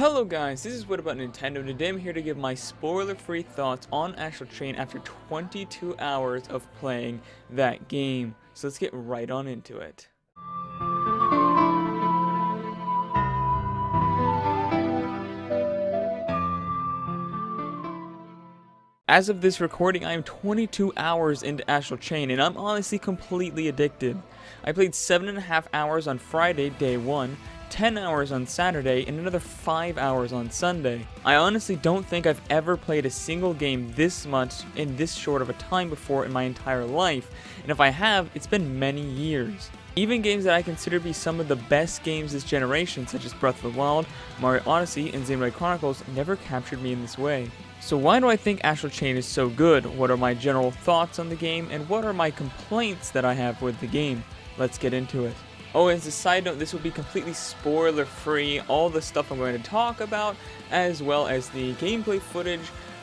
Hello guys, this is What About Nintendo. Today I'm here to give my spoiler-free thoughts on Astral Chain after 22 hours of playing that game. So let's get right on into it. As of this recording, I am 22 hours into Astral Chain, and I'm honestly completely addicted. I played 7.5 hours on Friday, day 1, 10 hours on Saturday, and another 5 hours on Sunday. I honestly don't think I've ever played a single game this much in this short of a time before in my entire life, and if I have, it's been many years. Even games that I consider to be some of the best games this generation, such as Breath of the Wild, Mario Odyssey, and Xenoblade Chronicles, never captured me in this way. So why do I think Astral Chain is so good? What are my general thoughts on the game, and what are my complaints that I have with the game? Let's get into it. Oh, as a side note, this will be completely spoiler-free. All the stuff I'm going to talk about, as well as the gameplay footage,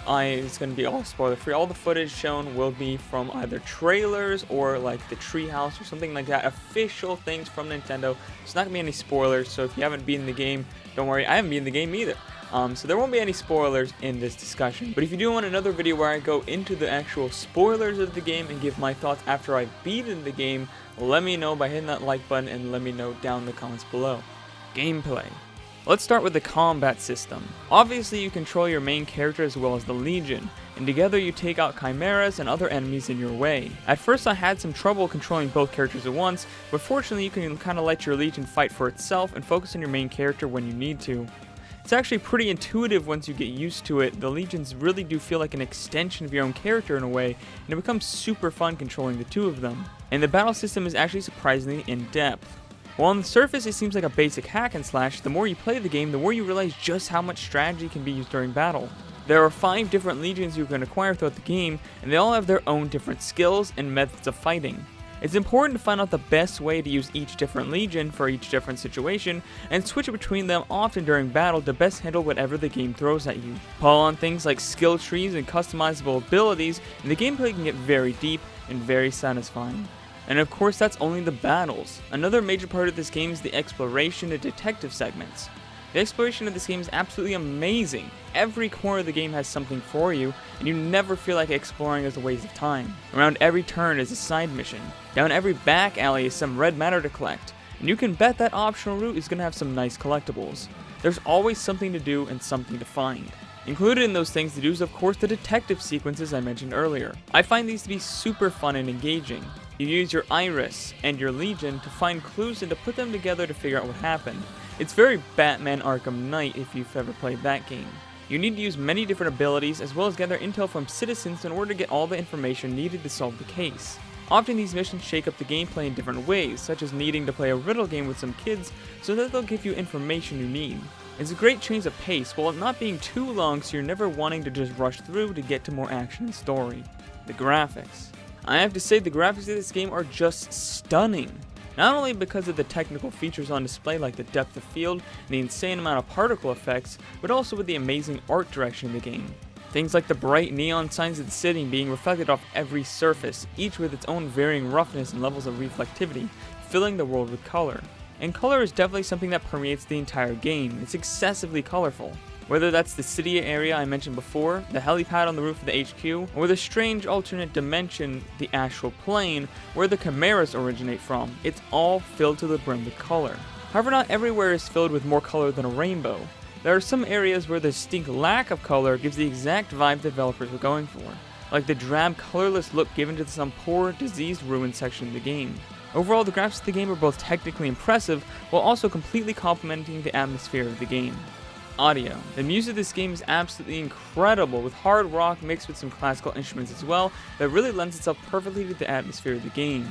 it's going to be all spoiler-free. All the footage shown will be from either trailers or like the treehouse or something like that. Official things from Nintendo. It's not going to be any spoilers, so if you haven't beaten the game, don't worry, I haven't beaten the game either. So there won't be any spoilers in this discussion. But if you do want another video where I go into the actual spoilers of the game and give my thoughts after I've beaten the game, let me know by hitting that like button and let me know down in the comments below. Gameplay. Let's start with the combat system. Obviously you control your main character as well as the Legion, and together you take out chimeras and other enemies in your way. At first I had some trouble controlling both characters at once, but fortunately you can kind of let your Legion fight for itself and focus on your main character when you need to. It's actually pretty intuitive once you get used to it. The Legions really do feel like an extension of your own character in a way, and it becomes super fun controlling the two of them. And the battle system is actually surprisingly in-depth. While on the surface it seems like a basic hack and slash, the more you play the game, the more you realize just how much strategy can be used during battle. There are 5 different Legions you can acquire throughout the game, and they all have their own different skills and methods of fighting. It's important to find out the best way to use each different Legion for each different situation, and switch between them often during battle to best handle whatever the game throws at you. Pull on things like skill trees and customizable abilities, and the gameplay can get very deep and very satisfying. And of course that's only the battles. Another major part of this game is the exploration and detective segments. The exploration of this game is absolutely amazing. Every corner of the game has something for you, and you never feel like exploring is a waste of time. Around every turn is a side mission. Down every back alley is some red matter to collect, and you can bet that optional route is going to have some nice collectibles. There's always something to do and something to find. Included in those things to do is of course the detective sequences I mentioned earlier. I find these to be super fun and engaging. You use your Iris and your Legion to find clues and to put them together to figure out what happened. It's very Batman Arkham Knight if you've ever played that game. You need to use many different abilities as well as gather intel from citizens in order to get all the information needed to solve the case. Often these missions shake up the gameplay in different ways, such as needing to play a riddle game with some kids so that they'll give you information you need. It's a great change of pace while not being too long so you're never wanting to just rush through to get to more action and story. The graphics. I have to say the graphics of this game are just stunning. Not only because of the technical features on display like the depth of field and the insane amount of particle effects, but also with the amazing art direction of the game. Things like the bright neon signs of the city being reflected off every surface, each with its own varying roughness and levels of reflectivity, filling the world with color. And color is definitely something that permeates the entire game. It's excessively colorful. Whether that's the city area I mentioned before, the helipad on the roof of the HQ, or the strange alternate dimension, the astral plane, where the chimeras originate from, it's all filled to the brim with color. However, not everywhere is filled with more color than a rainbow. There are some areas where the distinct lack of color gives the exact vibe developers were going for, like the drab, colorless look given to some poor, diseased ruined section of the game. Overall, the graphics of the game are both technically impressive, while also completely complementing the atmosphere of the game. Audio. The music of this game is absolutely incredible, with hard rock mixed with some classical instruments as well, that really lends itself perfectly to the atmosphere of the game.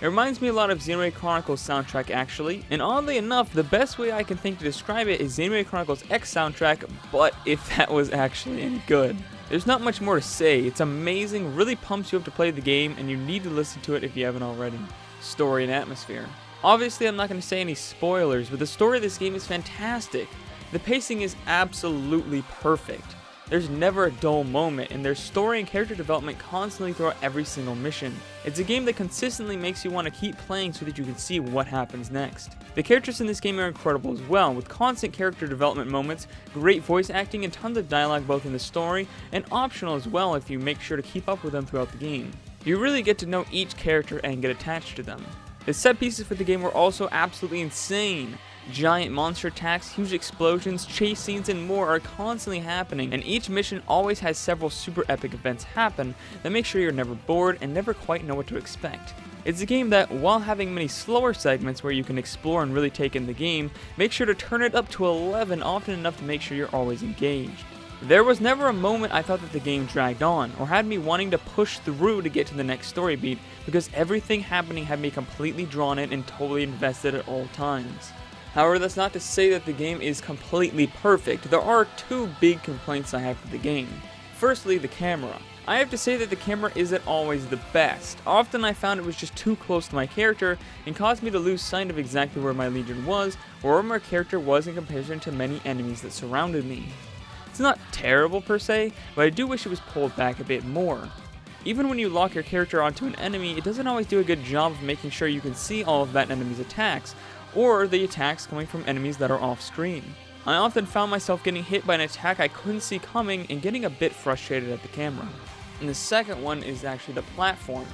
It reminds me a lot of Xenoblade Chronicles soundtrack actually, and oddly enough, the best way I can think to describe it is Xenoblade Chronicles X soundtrack, but if that was actually any good. There's not much more to say, it's amazing, really pumps you up to play the game, and you need to listen to it if you haven't already. Story and atmosphere. Obviously I'm not going to say any spoilers, but the story of this game is fantastic. The pacing is absolutely perfect. There's never a dull moment, and there's story and character development constantly throughout every single mission. It's a game that consistently makes you want to keep playing so that you can see what happens next. The characters in this game are incredible as well, with constant character development moments, great voice acting, and tons of dialogue both in the story and optional as well if you make sure to keep up with them throughout the game. You really get to know each character and get attached to them. The set pieces for the game were also absolutely insane. Giant monster attacks, huge explosions, chase scenes, and more are constantly happening, and each mission always has several super epic events happen that make sure you're never bored and never quite know what to expect. It's a game that, while having many slower segments where you can explore and really take in the game, make sure to turn it up to 11 often enough to make sure you're always engaged. There was never a moment I thought that the game dragged on, or had me wanting to push through to get to the next story beat, because everything happening had me completely drawn in and totally invested at all times. However, that's not to say that the game is completely perfect. There are two big complaints I have for the game. Firstly, the camera. I have to say that the camera isn't always the best. Often I found it was just too close to my character and caused me to lose sight of exactly where my legion was or where my character was in comparison to many enemies that surrounded me. It's not terrible per se, but I do wish it was pulled back a bit more. Even when you lock your character onto an enemy, it doesn't always do a good job of making sure you can see all of that enemy's attacks, or the attacks coming from enemies that are off screen. I often found myself getting hit by an attack I couldn't see coming and getting a bit frustrated at the camera. And the second one is actually the platforming.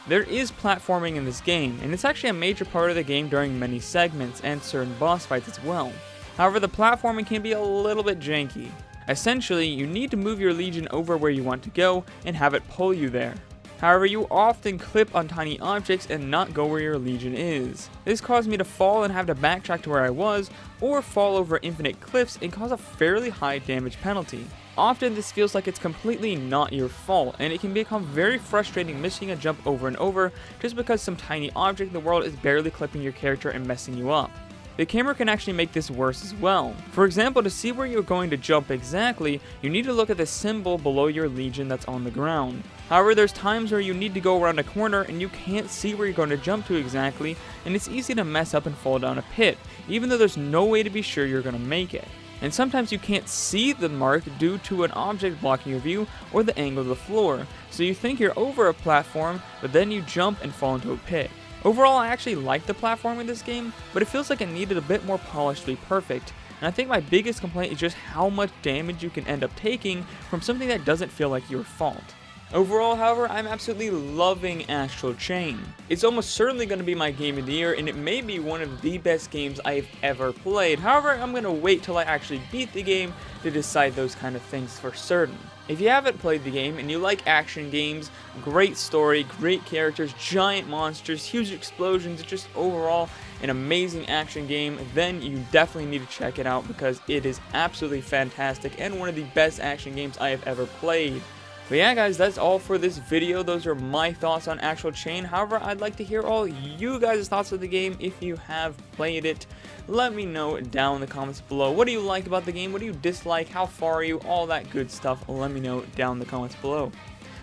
There is platforming in this game, and it's actually a major part of the game during many segments and certain boss fights as well. However, the platforming can be a little bit janky. Essentially, you need to move your legion over where you want to go and have it pull you there. However, you often clip on tiny objects and not go where your legion is. This caused me to fall and have to backtrack to where I was, or fall over infinite cliffs and cause a fairly high damage penalty. Often this feels like it's completely not your fault, and it can become very frustrating missing a jump over and over just because some tiny object in the world is barely clipping your character and messing you up. The camera can actually make this worse as well. For example, to see where you're going to jump exactly, you need to look at the symbol below your legion that's on the ground. However, there's times where you need to go around a corner and you can't see where you're going to jump to exactly, and it's easy to mess up and fall down a pit, even though there's no way to be sure you're going to make it. And sometimes you can't see the mark due to an object blocking your view or the angle of the floor, so you think you're over a platform, but then you jump and fall into a pit. Overall, I actually like the platform in this game, but it feels like it needed a bit more polish to be perfect, and I think my biggest complaint is just how much damage you can end up taking from something that doesn't feel like your fault. Overall, however, I'm absolutely loving Astral Chain. It's almost certainly going to be my game of the year, and it may be one of the best games I've ever played. However, I'm going to wait till I actually beat the game to decide those kind of things for certain. If you haven't played the game and you like action games, great story, great characters, giant monsters, huge explosions, just overall an amazing action game, then you definitely need to check it out because it is absolutely fantastic and one of the best action games I have ever played. But yeah guys, that's all for this video. Those are my thoughts on Astral Chain. However, I'd like to hear all you guys' thoughts of the game if you have played it. Let me know down in the comments below. What do you like about the game? What do you dislike? How far are you? All that good stuff. Let me know down in the comments below.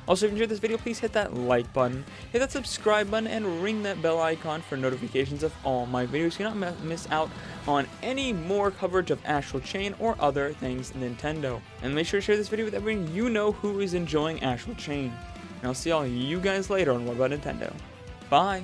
Also, if you enjoyed this video, please hit that like button, hit that subscribe button, and ring that bell icon for notifications of all my videos so you don't miss out on any more coverage of Astral Chain or other things Nintendo. And make sure to share this video with everyone you know who is enjoying Astral Chain. And I'll see all you guys later on What About Nintendo. Bye!